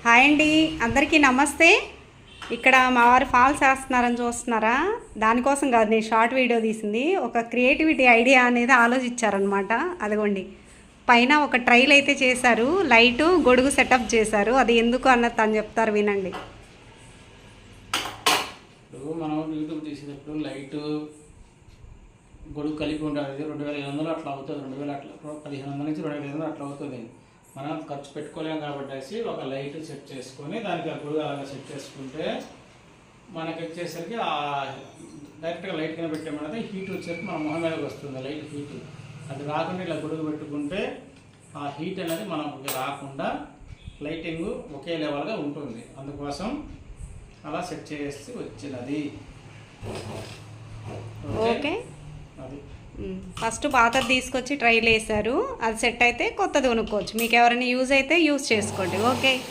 Hi అండి, అందరికీ నమస్తే. ఇక్కడ మా వారు ఫాల్స్ వేస్తున్నారని చూస్తున్నారా? దానికోసం కాదు నేను షార్ట్ వీడియో తీసింది. ఒక క్రియేటివిటీ ఐడియా అనేది ఆలోచించారనమాట. అదిగోండి, పైన ఒక ట్రైల్ అయితే చేశారు, లైటు గొడుగు సెటప్ చేశారు. అది ఎందుకు అన్నది తను చెప్తారు, వినండి. మనం యూట్యూబ్ తీసేటప్పుడు లైట్ గొడుగు కలిపి ఉంటుంది. 2500 అట్లా అవుతుంది. 2000 అట్లా 1500 నుంచి 2500 అట్లా అవుతుంది. మనం ఖర్చు పెట్టుకోలేము కాబట్టి ఒక లైట్ సెట్ చేసుకొని దానికి ఆ గొడుగు అలాగా సెట్ చేసుకుంటే మనకి వచ్చేసరికి డైరెక్ట్గా లైట్ కింద పెట్టామన్నది హీట్ వచ్చేసరికి మన మొహం మీదకి వస్తుంది. లైట్ హీట్ అది రాకుండా ఇలా గొడుగు పెట్టుకుంటే ఆ హీట్ అనేది మనకు రాకుండా లైటింగ్ ఒకే లెవెల్గా ఉంటుంది. అందుకోసం అలా సెట్ చేసి వచ్చినది. ఓకే, ఫస్ట్ పాతది తీసుకొచ్చి ట్రైల్ వేశారు. అది సెట్ అయితే కొత్తది కొనుక్కోవచ్చు. మీకు ఎవరైనా యూజ్ అయితే యూజ్ చేసుకోండి. ఓకే.